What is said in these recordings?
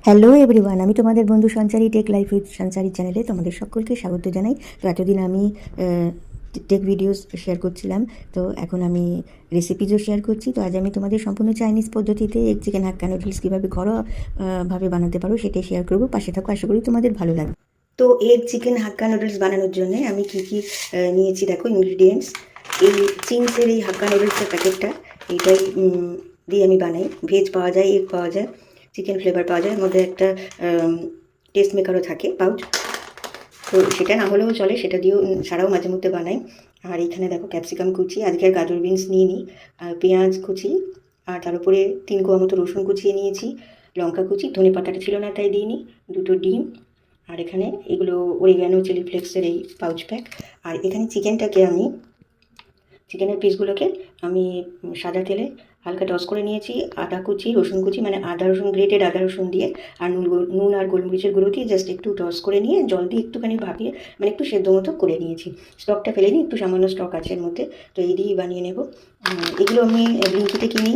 Hello everyone, আমি তোমাদের বন্ধু সঞ্চারী টেক লাইফ উইথ সঞ্চারী চ্যানেলে তোমাদের সকলকে স্বাগত জানাই। তো এতদিন আমি টেক ভিডিওস শেয়ার করছিলাম, তো এখন আমি রেসিপিজও শেয়ার করছি। তো আজ আমি তোমাদের সম্পূর্ণ চাইনিজ পদ্ধতিতে এগ চিকেন হাক্কা নুডলস কীভাবে ঘরোয়া ভাবে বানাতে পারো সেটাই শেয়ার করবো। পাশে থাকো, আশা করি তোমাদের ভালো লাগবে। তো এগ চিকেন হাক্কা নুডলস বানানোর জন্য আমি কী কী নিয়েছি দেখো ইনগ্রিডিয়েন্টস। এই চিংসের এই হাক্কা নুডলসের প্যাকেটটা, এইটাই দিয়ে আমি বানাই। ভেজ পাওয়া যায়, এগ পাওয়া যায়, চিকেন ফ্লেভার পাওয়া যায়, এর মধ্যে একটা টেস্ট মেকারও থাকে পাউচ। তো সেটা না হলেও চলে, সেটা দিয়েও ছাড়াও মাঝে মধ্যে বানাই। আর এখানে দেখো ক্যাপসিকাম কুচি, আজকে আর গাজর বিনস নিয়ে নিই, আর পেঁয়াজ কুচি, আর তার উপরে 3 কোয়া মতো রসুন কুচিয়ে নিয়েছি, লঙ্কা কুচি, ধনে পাতাটা ছিল না তাই দিইনি, 2টো ডিম, আর এখানে এগুলো অরিগ্যানো চিলি ফ্লেক্সের এই পাউচ প্যাক। আর এখানে চিকেনের পিসগুলোকে আমি সাদা তেলে হালকা টস করে নিয়েছি, আদা কুচি, রসুন কুচি, মানে আদা রসুন, গ্রেটেড আদা রসুন দিয়ে, আর নুন আর গোলমরিচের গুঁড়ো দিয়ে জাস্ট একটু টস করে নিয়ে জল দিয়ে একটুখানি ভাপিয়ে, মানে একটু সেদ্ধ মতো করে নিয়েছি। স্টকটা ফেলে নিই, একটু সামান্য স্টক আছে এর মধ্যে, তো এই দিয়েই বানিয়ে নেব। এগুলো আমি ব্লিঙ্কিতে কিনি,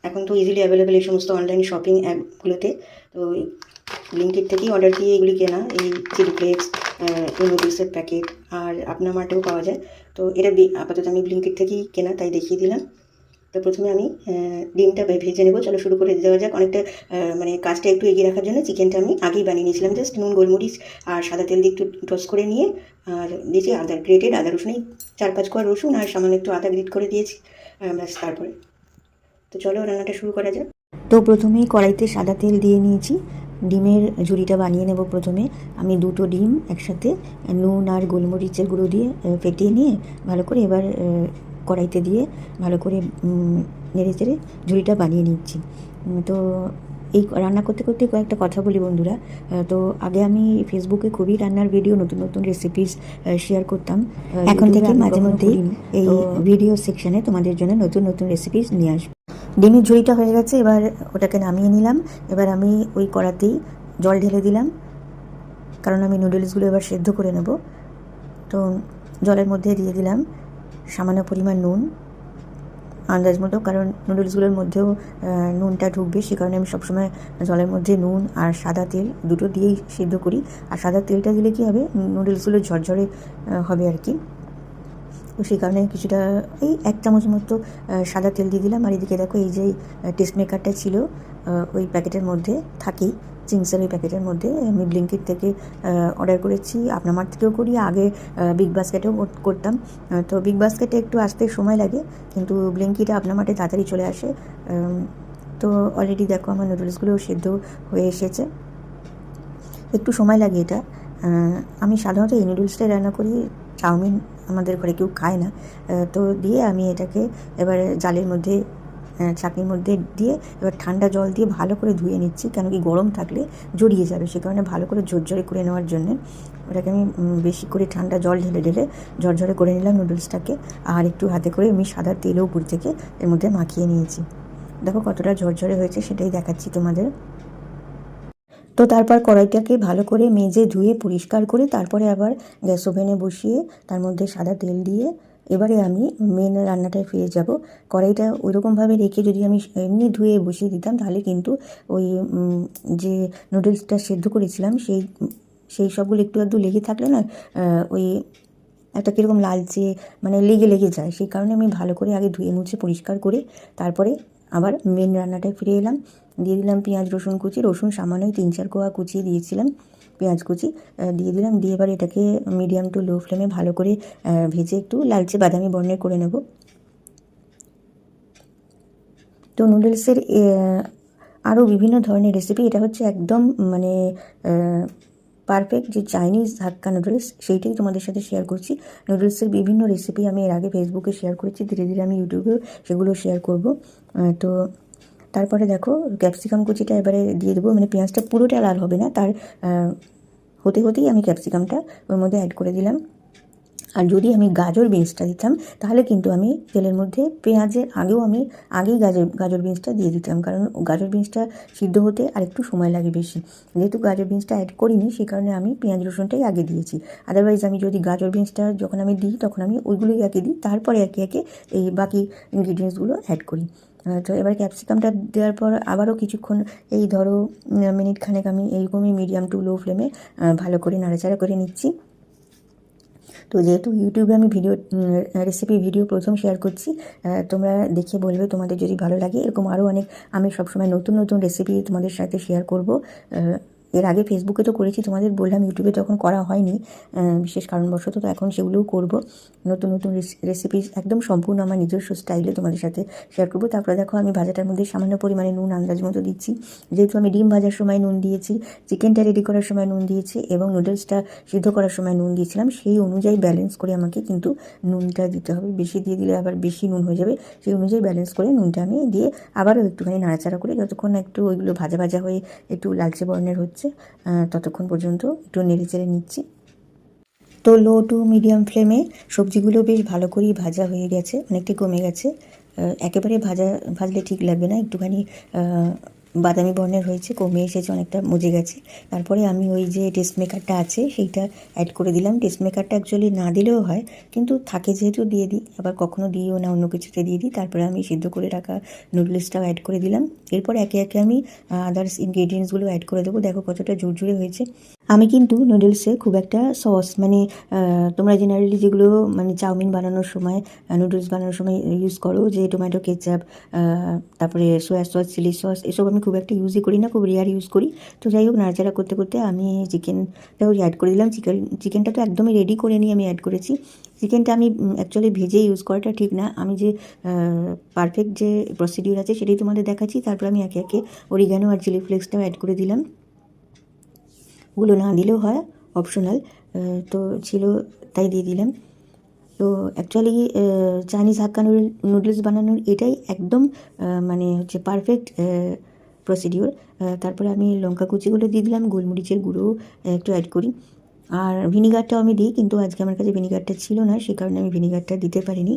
এখন তো ইজিলি অ্যাভেলেবেল এই সমস্ত অনলাইন শপিং অ্যাপগুলোতে। তো ব্লিঙ্কিট থেকেই অর্ডার দিয়ে এগুলি কেনা, এই চিলি ফ্লেক্স, এই নুডলসের প্যাকেট, আর আপনার মার্টেও পাওয়া যায়। তো এটা আপাতত আমি ব্লিঙ্কিট থেকেই কেনা, তাই দেখিয়ে দিলাম। তো প্রথমে আমি ডিমটা ভেজে নেবো। চলো শুরু করে দেওয়া যাক। অনেকটা মানে কাজটা একটু এগিয়ে রাখার জন্য চিকেনটা আমি আগেই বানিয়ে নিয়েছিলাম, জাস্ট নুন গোলমরিচ আর সাদা তেল দিয়ে একটু টস করে নিয়ে, আর দিয়েছি গ্রেটেড আদা রসুন, এই 4-5 কোয়া রসুন আর সামান্য একটু আদা গ্রেট করে দিয়েছি, ব্যাস। তারপরে তো চলো রান্নাটা শুরু করা যাক। তো প্রথমেই কড়াইতে সাদা তেল দিয়ে নিয়েছি, ডিমের ঝুড়িটা বানিয়ে নেব। প্রথমে আমি 2টো ডিম একসাথে নুন আর গোলমরিচের গুঁড়ো দিয়ে ফেটিয়ে নিয়ে ভালো করে এবার কড়াইতে দিয়ে ভালো করে নেড়ে চেড়ে ঝুড়িটা বানিয়ে নিচ্ছি। তো এই রান্না করতে করতে কয়েকটা কথা বলি বন্ধুরা। তো আগে আমি ফেসবুকে খুবই রান্নার ভিডিও, নতুন নতুন রেসিপিস শেয়ার করতাম। এখন থেকে মাঝে মধ্যেই এই ভিডিও সেকশানে তোমাদের জন্য নতুন নতুন রেসিপিস নিয়ে আসবো। ডিমের ঝুড়িটা হয়ে গেছে, এবার ওটাকে নামিয়ে নিলাম। এবার আমি ওই কড়াতেই জল ঢেলে দিলাম, কারণ আমি নুডলসগুলো এবার সেদ্ধ করে নেব। তো জলের মধ্যে দিয়ে দিলাম সামান্য পরিমাণ নুন, আন্দাজ মতো, কারণ নুডলসগুলোর মধ্যেও নুনটা ঢুকবে, সে কারণে আমি সবসময় জলের মধ্যে নুন আর সাদা তেল দুটো দিয়েই সেদ্ধ করি। আর সাদা তেলটা দিলে কী হবে, নুডলসগুলো ঝরঝরে হবে আর কি। তো সেই কারণে কিছুটা এই 1 চামচ মতো সাদা তেল দিয়ে দিলাম। আর এদিকে দেখো এই যে টেস্ট মেকারটা ছিল ওই প্যাকেটের মধ্যে থাকেই, চিংসের ওই প্যাকেটের মধ্যে, আমি ব্লিঙ্কিট থেকে অর্ডার করেছি, আপনার মার্ট থেকেও করি, আগে বিগ বাস্কেটেও করতাম। তো বিগ বাস্কেটে একটু আসতে সময় লাগে, কিন্তু ব্লিঙ্কিটে আপনার মার্টে তাড়াতাড়ি চলে আসে। তো অলরেডি দেখো আমার নুডলসগুলো সেদ্ধ হয়ে এসেছে, একটু সময় লাগে এটা। আমি সাধারণত এই নুডলসটাই রান্না করি, চাউমিন আমাদের ঘরে কেউ খায় না। তো দিয়ে আমি এটাকে এবার জালের মধ্যে, চাকনির মধ্যে দিয়ে এবার ঠান্ডা জল দিয়ে ভালো করে ধুয়ে নিচ্ছি, কেন কি গরম থাকলে জড়িয়ে যাবে, সে কারণে ভালো করে ঝরঝরে করে নেওয়ার জন্যে ওটাকে আমি বেশি করে ঠান্ডা জল ঢেলে ঢেলে ঝরঝরে করে নিলাম নুডলসটাকে। আর একটু হাতে করে আমি সাদা তেলও উপর থেকে এর মধ্যে মাখিয়ে নিয়েছি। দেখো কতটা ঝরঝরে হয়েছে সেটাই দেখাচ্ছি তোমাদের। তো তারপর কড়াইটাকে ভালো করে মেজে ধুয়ে পরিষ্কার করে তারপরে আবার গ্যাস ওভেনে বসিয়ে তার মধ্যে সাদা তেল দিয়ে এবারে আমি মেন রান্নাটায় ফিরে যাব। কড়াইটা ওইরকমভাবে রেখে যদি আমি এমনি ধুয়ে বসিয়ে দিতাম, তাহলে কিন্তু ওই যে নুডলসটা সেদ্ধ করেছিলাম সেই সবগুলো একটু একটু লেগে থাকলে না, ওই একটা কীরকম লালচে, মানে লেগে লেগে যায়। সেই কারণে আমি ভালো করে আগে ধুয়ে মুছে পরিষ্কার করে তারপরে আবার মেন রান্নাটায় ফিরে এলাম। দিয়ে দিলাম পেঁয়াজ রসুন কুচি, রসুন সামান্যই 3-4 কোয়া কুচিয়ে দিয়েছিলাম, পেঁয়াজ কুচি দিয়ে দিলাম। দিয়ে এবার এটাকে মিডিয়াম টু লো ফ্লেমে ভালো করে ভেজে একটু লালচে বাদামি বর্ণের করে নেব। তো নুডলসের আরও বিভিন্ন ধরনের রেসিপি, এটা হচ্ছে একদম মানে পারফেক্ট যে চাইনিজ হাক্কা নুডলস, সেইটাই তোমাদের সাথে শেয়ার করছি। নুডলসের বিভিন্ন রেসিপি আমি এর আগে ফেসবুকে শেয়ার করেছি, ধীরে ধীরে আমি ইউটিউবেও সেগুলো শেয়ার করব। তো তারপরে দেখো ক্যাপসিকাম কুচিটা এবারে দিয়ে দেবো, মানে পেঁয়াজটা পুরোটা লাল হবে না, তার হতে হতেই আমি ক্যাপসিকামটা ওর মধ্যে অ্যাড করে দিলাম। আর যদি আমি গাজর বিনসটা দিতাম, তাহলে কিন্তু আমি তেলের মধ্যে পেঁয়াজের আগেই গাজর বিনসটা দিয়ে দিতাম, কারণ গাজর বিনসটা সিদ্ধ হতে আর একটু সময় লাগে বেশি। যেহেতু গাজর বিনসটা অ্যাড করিনি, সেই কারণে আমি পেঁয়াজ রসুনটাই আগে দিয়েছি। আদারওয়াইজ আমি যদি গাজর বিনসটা যখন আমি দিই, তখন আমি ওইগুলোই আগে দিই, তারপরে একে একে এই বাকি ইনগ্রিডিয়েন্টসগুলো অ্যাড করি। তো এবার ক্যাপসিকামটা দেওয়ার পর আবারও কিছুক্ষণ এই ধরো মিনিট খানেক আমি এইরকমই মিডিয়াম টু লো ফ্লেমে ভালো করে নাড়াচাড়া করে নিচ্ছি। তো যেহেতু ইউটিউবে আমি রেসিপি ভিডিও প্রথম শেয়ার করছি, তোমরা দেখে বলবে তোমাদের যদি ভালো লাগে। এরকম আরও অনেক আমি সবসময় নতুন নতুন রেসিপি তোমাদের সাথে শেয়ার করব। এর আগে ফেসবুকে তো করেছি, তোমাদের বললাম ইউটিউবে তখন করা হয়নি বিশেষ কারণবশত, তো এখন সেগুলোও করব। নতুন নতুন রেসিপি একদম সম্পূর্ণ আমার নিজস্ব স্টাইলে তোমাদের সাথে শেয়ার করব। তারপরে দেখো আমি ভাজাটার মধ্যে সামান্য পরিমাণে নুন আন্দাজ মতো দিচ্ছি, যেহেতু আমি ডিম ভাজার সময় নুন দিয়েছি, চিকেনটা রেডি করার সময় নুন দিয়েছি এবং নুডলসটা সিদ্ধ করার সময় নুন দিয়েছিলাম, সেই অনুযায়ী ব্যালেন্স করে আমাকে কিন্তু নুনটা দিতে হবে। বেশি দিয়ে দিলে আবার বেশি নুন হয়ে যাবে, সেই অনুযায়ী ব্যালেন্স করে নুনটা আমি দিয়ে আবারও একটুখানি নাড়াচাড়া করে যতক্ষণ একটু ওইগুলো ভাজা ভাজা হয়ে একটু লালচে বর্ণের হচ্ছে ততক্ষণ পর্যন্ত একটু নেড়ে চেড়ে নিচ্ছি। তো লো টু মিডিয়াম ফ্লেমে সবজিগুলো বেশ ভালো করেই ভাজা হয়ে গেছে, অনেকটাই কমে গেছে। একেবারে ভাজলে ঠিক লাগবে না, একটুখানি বাদামি বর্ণের হয়েছে, কমে এসেছে, অনেকটা মজে গেছে। তারপরে আমি ওই যে টেস্ট মেকারটা আছে সেইটা অ্যাড করে দিলাম। টেস্ট মেকারটা অ্যাকচুয়ালি না দিলেও হয়, কিন্তু থাকে যেহেতু দিয়ে দিই, আবার কখনো দিইও না, অন্য কিছুতে দিয়ে দিই। তারপরে আমি সিদ্ধ করে রাখা নুডলসটাও অ্যাড করে দিলাম। এরপর একে একে আমি আদার্স ইনগ্রেডিয়েন্টসগুলো অ্যাড করে দেবো। দেখো কতটা ঝুরঝুরে হয়েছে। আমি কিন্তু নুডলসে খুব একটা সস মানে তোমরা জেনারেলি যেগুলো মানে চাউমিন বানানোর সময়, নুডলস বানানোর সময় ইউজ করো, যে টমেটো কেচাপ, তারপরে সোয়া সস, চিলি সস, এসব আমি খুব একটা ইউজই করি না, খুব রেয়ার ইউজ করি। তো যাই হোক, নাড়াচাড়া করতে করতে আমি চিকেনটাও অ্যাড করে দিলাম। চিকেনটা তো একদমই রেডি করে নিয়ে আমি অ্যাড করেছি। চিকেনটা আমি অ্যাকচুয়ালি ভেজে ইউজ করাটা ঠিক না, আমি যে পারফেক্ট যে প্রসিডিউর আছে সেটাই তোমাদের দেখাচ্ছি। তারপর আমি একে একে অরিগানো আর চিলি ফ্লেক্সটাও অ্যাড করে দিলাম। ওগুলো না দিলেও হয়, অপশনাল, তো ছিল তাই দিয়ে দিলাম। তো অ্যাকচুয়ালি চাইনিজ হাক্কা নুডলস বানানোর এটাই একদম মানে হচ্ছে পারফেক্ট প্রসিডিওর। তারপরে আমি লঙ্কা কুচিগুলো দিয়ে দিলাম, গোলমরিচের গুঁড়ো একটু অ্যাড করি, আর ভিনিগারটাও আমি দিই, কিন্তু আজকে আমার কাছে ভিনিগারটা ছিল না, সে কারণে আমি ভিনিগারটা দিতে পারিনি।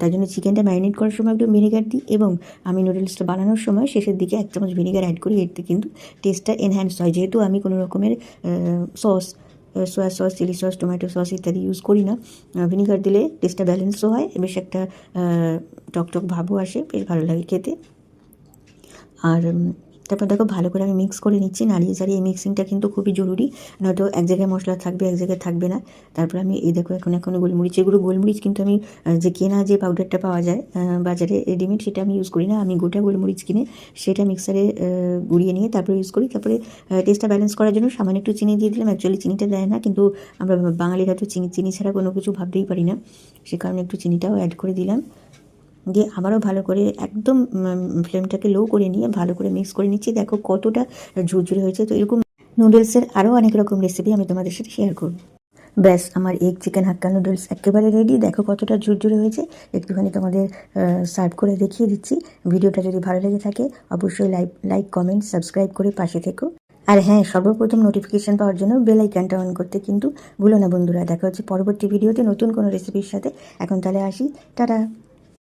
তাই জন্য চিকেনটা ম্যারিনেট করার সময় একটু ভিনিগার দিই, এবং আমি নুডলসটা বানানোর সময় শেষের দিকে 1 চামচ ভিনিগার অ্যাড করি। এতে কিন্তু টেস্টটা এনহ্যান্স হয়, যেহেতু আমি কোনো রকমের sauce, soya sauce, chilli sauce, tomato sauce ইত্যাদি ইউজ করি না। ভিনিগার দিলে টেস্টটা ব্যালেন্সও হয়, বেশ একটা টকটক ভাবও আসে, বেশ ভালো লাগে খেতে। আর তারপর দেখো ভালো করে আমি মিক্স করে নিচ্ছি, নাড়িয়ে চাড়িয়ে। এই মিক্সিংটা কিন্তু খুবই জরুরি, নয়তো এক জায়গায় মশলা থাকবে, এক জায়গায় থাকবে না। তারপর আমি এই দেখো এখন গোলমরিচের গুঁড়ো, গোলমরিচ কিন্তু আমি যে কেনা যে পাউডারটা পাওয়া যায় বাজারে রেডিমেড, সেটা আমি ইউজ করি না। আমি গোটা গোলমরিচ কিনে সেটা মিক্সারে গুঁড়িয়ে নিয়ে তারপরে ইউজ করি। তারপরে টেস্টটা ব্যালেন্স করার জন্য সামান্য একটু চিনি দিয়ে দিলাম। অ্যাকচুয়ালি চিনিটা দেয় না, কিন্তু আমরা বাঙালিরা তো চিনি ছাড়া কোনো কিছু ভাবতেই পারি না, সে কারণে একটু চিনিটাও অ্যাড করে দিলাম। দিয়ে আবারও ভালো করে একদম ফ্লেমটাকে লো করে নিয়ে ভালো করে মিক্স করে নিচ্ছি। দেখো কতটা ঝুরঝুরে হয়েছে। তো এরকম নুডলসের আরও অনেক রকম রেসিপি আমি তোমাদের সাথে শেয়ার করব। ব্যাস, আমার এগ চিকেন হাক্কা নুডলস একেবারে রেডি। দেখো কতটা ঝুরঝুরে হয়েছে। একটুখানি তোমাদের সার্ভ করে দেখিয়ে দিচ্ছি। ভিডিওটা যদি ভালো লেগে থাকে অবশ্যই লাইক কমেন্ট সাবস্ক্রাইব করে পাশে থেকো। আর হ্যাঁ, সর্বপ্রথম নোটিফিকেশান পাওয়ার জন্য বেল আইকনটা অন করতে কিন্তু ভুলো না বন্ধুরা। দেখা হচ্ছে পরবর্তী ভিডিওতে নতুন কোনো রেসিপির সাথে। এখন তাহলে আসি, টাটা।